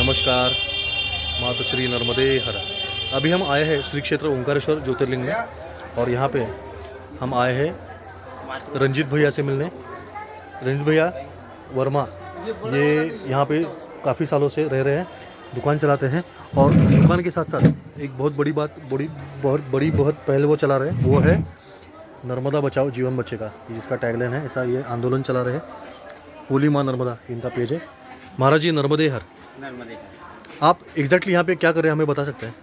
नमस्कार, माता श्री नर्मदे हर। अभी हम आए हैं श्री क्षेत्र ओंकारेश्वर ज्योतिर्लिंग में और यहाँ पे हम आए हैं रंजीत भैया से मिलने। रंजीत भैया वर्मा ये यहाँ पे काफ़ी सालों से रह रहे हैं, दुकान चलाते हैं और दुकान के साथ साथ एक बहुत बहुत पहले वो चला रहे हैं, वो है नर्मदा बचाओ जीवन बचेगा, जिसका टैगलाइन है ऐसा। ये आंदोलन चला रहे हैं, होली माँ नर्मदा इनका पेज है। महाराज जी नर्मदे हर। आप एग्जैक्टली यहाँ पे क्या कर रहे हैं हमें बता सकते हैं?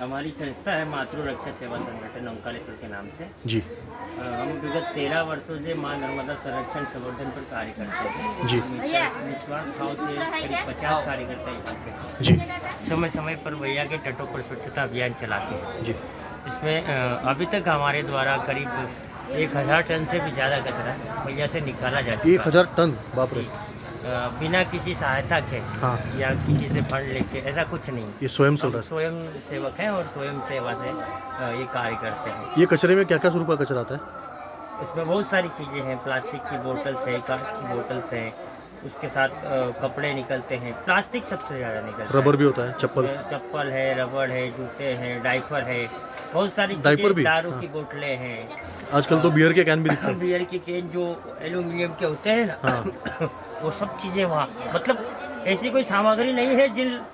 हमारी संस्था है मातृ रक्षा सेवा संगठन ओंकारेश्वर के नाम से जी। हम विगत 13 वर्षों से मां नर्मदा संरक्षण संवर्धन पर कार्य करते हैं जी। निस्वार्थ भाव से करीब 50 कार्यकर्ता यहाँ पे जी समय समय पर भैया के तटों पर स्वच्छता अभियान चलाते हैं। जी। इसमें अभी तक हमारे द्वारा करीब 1000 टन से भी ज़्यादा कचरा भैया से निकाला जा चुका है। 1000 टन? बाप रे। बिना किसी सहायता के हाँ। या किसी से फंड लेके, ऐसा कुछ नहीं। ये स्वयं चल हम रहा है? स्वयं सेवक हैं और स्वयं सेवा से ये कार्य करते हैं। ये कचरे में क्या क्या स्वरूप का कचरा आता है? इसमें बहुत सारी चीज़ें हैं, प्लास्टिक की बोतल्स है, कांच की बोतल्स हैं, उसके साथ कपड़े निकलते हैं, प्लास्टिक सबसे ज़्यादा निकलता है। रबर भी होता है, चप्पल है, रबड़ है, जूते हैं, डाइपर है, बहुत सारी डाइपर भी? दारू हाँ। की बोतलें हैं। आजकल तो बियर के कैन भी दिखते हैं। बियर के कैन जो एल्यूमिनियम के होते हैं ना, हाँ। वो सब चीज़ें वहाँ, मतलब ऐसी कोई सामग्री नहीं है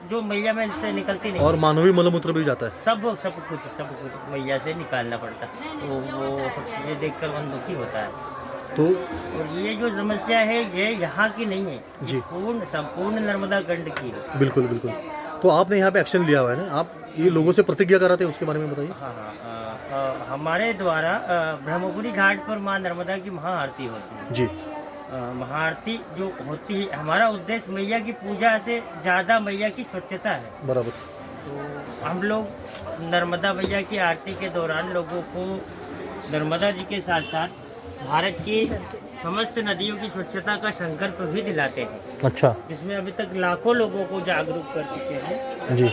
जो मैया में से निकलती नहीं। और मानवीय मलमूत्र भी जाता है। सब कुछ मैया से निकालना पड़ता है। तो वो सब चीज़ें देखकर मन दुखी होता है। तो और ये जो समस्या है ये यहाँ की नहीं है जी, संपूर्ण नर्मदा खंड की है। बिल्कुल बिल्कुल। तो आपने यहाँ पे एक्शन लिया हुआ है ना, आप ये लोगों से प्रतिज्ञा कराते हैं, उसके बारे में बताइए। हाँ, हमारे द्वारा ब्रह्मपुरी घाट पर माँ नर्मदा की महाआरती होती है जी। महाआरती जो होती है, हमारा उद्देश्य मैया की पूजा से ज़्यादा मैया की स्वच्छता है। बराबर। तो हम लोग नर्मदा मैया की आरती के दौरान लोगों को नर्मदा जी के साथ साथ भारत की समस्त नदियों की स्वच्छता का संकल्प भी दिलाते हैं। अच्छा। जिसमें अभी तक लाखों लोगों को जागरूक कर चुके हैं। जी।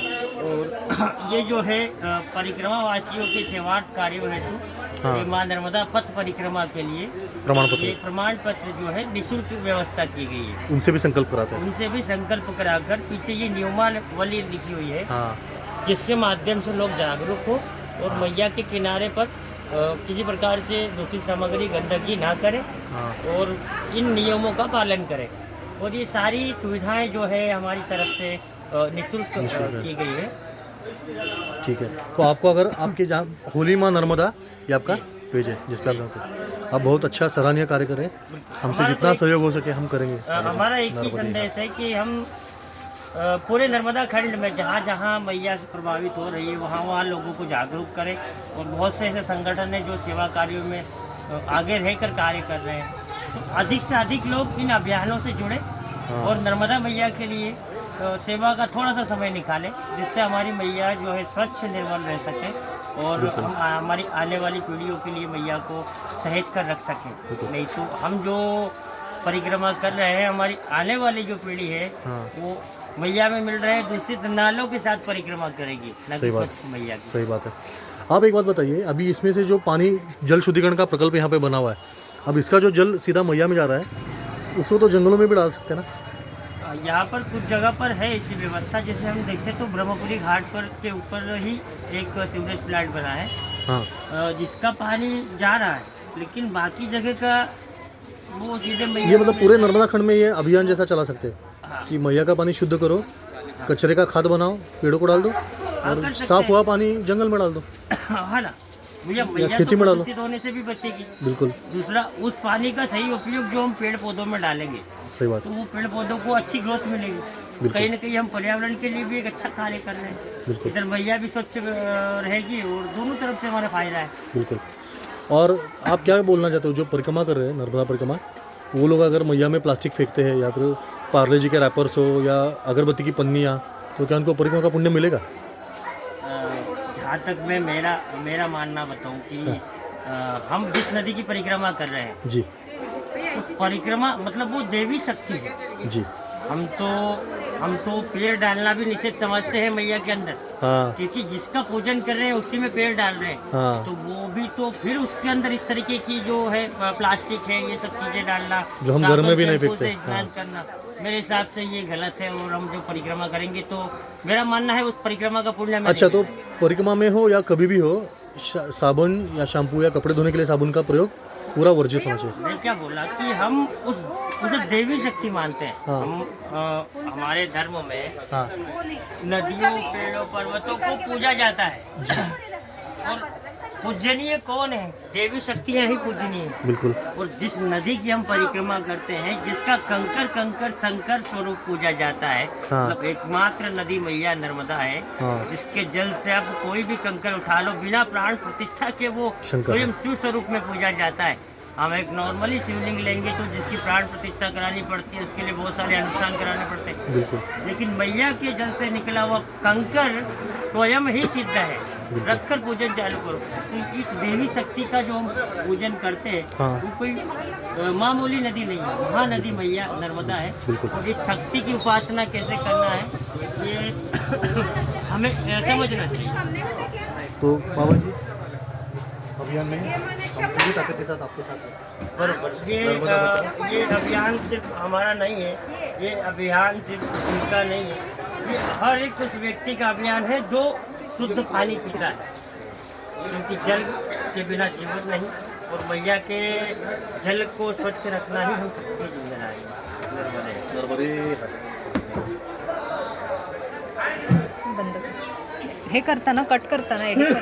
और ये जो है परिक्रमा वासियों के सेवार्थ कार्यों हेतु हाँ। ये मां नर्मदा पथ परिक्रमा के लिए प्रमाण ये पत्र, प्रमाण पत्र जो है निःशुल्क व्यवस्था की गई है। उनसे भी संकल्प कराते हैं। उनसे भी संकल्प कराकर पीछे ये नियमावली लिखी हुई है, हाँ। जिसके माध्यम से लोग जागरूक हो और मैया के किनारे पर किसी प्रकार से दूषित सामग्री गंदगी ना करें हाँ। और इन नियमों का पालन करें। और ये सारी सुविधाएं जो है हमारी तरफ से निःशुल्क की गई है। ठीक है। तो आपको अगर आपके जहाँ होली माँ नर्मदा ये आपका पेज है जिस पे आप जानते हैं, आप बहुत अच्छा सराहनीय कार्य करें। हमसे जितना सहयोग हो सके हम करेंगे। हमारा एक ही संदेश है कि हम पूरे नर्मदा खंड में जहाँ जहाँ मैया से प्रभावित हो रही है वहाँ लोगों को जागरूक करें। और बहुत से ऐसे संगठन हैं जो सेवा कार्यों में आगे रहकर कार्य कर रहे हैं। तो अधिक से अधिक लोग इन अभियानों से जुड़े और नर्मदा मैया के लिए सेवा का थोड़ा सा समय निकालें, जिससे हमारी मैया जो है स्वच्छ निर्मल रह सके और हम हमारी आने वाली पीढ़ियों के लिए मैया को सहेज कर रख सकें। नहीं तो हम जो परिक्रमा कर रहे हैं, हमारी आने वाली जो पीढ़ी है वो मैया में मिल रहे दूषित नालों के साथ परिक्रमा करेगी, न कि स्वच्छ मैया की। सही बात है। आप एक बात बताइए, अभी इसमें से जो पानी जल शुद्धिकरण का प्रकल्प यहाँ पे बना हुआ है, अब इसका जो जल सीधा मैया में जा रहा है, उसको तो जंगलों में भी डाल सकते हैं ना? यहाँ पर कुछ जगह पर है ऐसी व्यवस्था। जैसे हम देखें तो ब्रह्मपुरी घाट पर के ऊपर ही एक सीवरेज प्लांट बना है, हाँ। जिसका पानी जा रहा है, लेकिन बाकी जगह का वो चीज़ें मैया ये मतलब पूरे नर्मदा खंड में ये अभियान जैसा चला सकते हैं हाँ। कि मैया का पानी शुद्ध करो, कचरे का खाद बनाओ, पेड़ों को डाल दो और साफ हुआ पानी जंगल में डाल दो। हाँ ना भैया, मैया खेती में डालो। दूषित होने से भी बचेगी। बिल्कुल। दूसरा, उस पानी का सही उपयोग जो हम पेड़ पौधों में डालेंगे, सही बात। तो वो पेड़ पौधों को अच्छी ग्रोथ मिलेगी। कहीं ना कहीं हम पर्यावरण के लिए भी एक अच्छा कार्य कर रहे हैं। इधर मैया भी स्वच्छ रहेगी और दोनों तरफ से हमारा फायदा है। बिल्कुल। और आप क्या बोलना चाहते हो, जो परिक्रमा कर रहे हैं नर्मदा परिक्रमा, वो लोग अगर मैया में प्लास्टिक फेंकते हैं या फिर पार्ले जी के रैपर्स हो या अगरबत्ती की पन्नियाँ, तो क्या उनको परिक्रमा का पुण्य मिलेगा? जहाँ तक मैं मेरा मानना बताऊँ कि हम जिस नदी की परिक्रमा कर रहे हैं जी, उस परिक्रमा मतलब वो देवी शक्ति है जी। हम तो पेड़ डालना भी निषेध समझते हैं मैया के अंदर। हाँ। क्योंकि जिसका पूजन कर रहे हैं उसी में पेड़ डाल रहे हैं। हाँ। तो वो भी तो फिर उसके अंदर इस तरीके की जो है प्लास्टिक है, ये सब चीजें डालना, जो हम घर में भी नहीं शैम्पू से फेंकते। स्नान करना, मेरे हिसाब से ये गलत है। और हम जो परिक्रमा करेंगे तो मेरा मानना है उस परिक्रमा का पुण्य हमें अच्छा, नहीं तो परिक्रमा में हो या कभी भी हो, साबुन या शैम्पू या कपड़े धोने के लिए साबुन का प्रयोग पूरा वर्जित होना चाहिए। मैं क्या बोला कि हम उसे देवी शक्ति मानते हैं। हाँ। हम हमारे धर्म में हाँ नदियों, पेड़ों, पर्वतों को पूजा जाता है। और पूजनीय कौन है? देवी शक्तियाँ ही पूजनीय है। बिल्कुल। और जिस नदी की हम परिक्रमा करते हैं, जिसका कंकर कंकर शंकर स्वरूप पूजा जाता है, हाँ। मतलब एकमात्र नदी मैया नर्मदा है, हाँ। जिसके जल से आप कोई भी कंकर उठा लो, बिना प्राण प्रतिष्ठा के वो शंकर स्वयं शिव स्वरूप में पूजा जाता है। हम एक नॉर्मली शिवलिंग लेंगे तो जिसकी प्राण प्रतिष्ठा करानी पड़ती है, उसके लिए बहुत सारे अनुष्ठान कराने पड़ते हैं। बिल्कुल। लेकिन मैया के जल से निकला हुआ कंकर स्वयं ही सिद्ध है। रखकर पूजन चालू करो। तो इस देवी शक्ति का जो हम पूजन करते हैं, हाँ। वो कोई मामूली नदी नहीं है, महानदी मैया नर्मदा है। बिल्कुल। और इस शक्ति की उपासना कैसे करना है ये हमें समझना चाहिए। तो बाबा जी, इस अभियान में हम पूरी ताकत के साथ आपके साथ हैं। बरोबर। ये अभियान सिर्फ हमारा नहीं है, ये अभियान सिर्फ उनका नहीं है, ये हर एक उस व्यक्ति का अभियान है जो शुद्ध पानी पीता है। क्योंकि जल के बिना जीवन नहीं, और मैया के जल को स्वच्छ रखना ही हम सबकी जिम्मेदारी है। नर्मदे हर। बंद कर. हे करताना कट करताना edit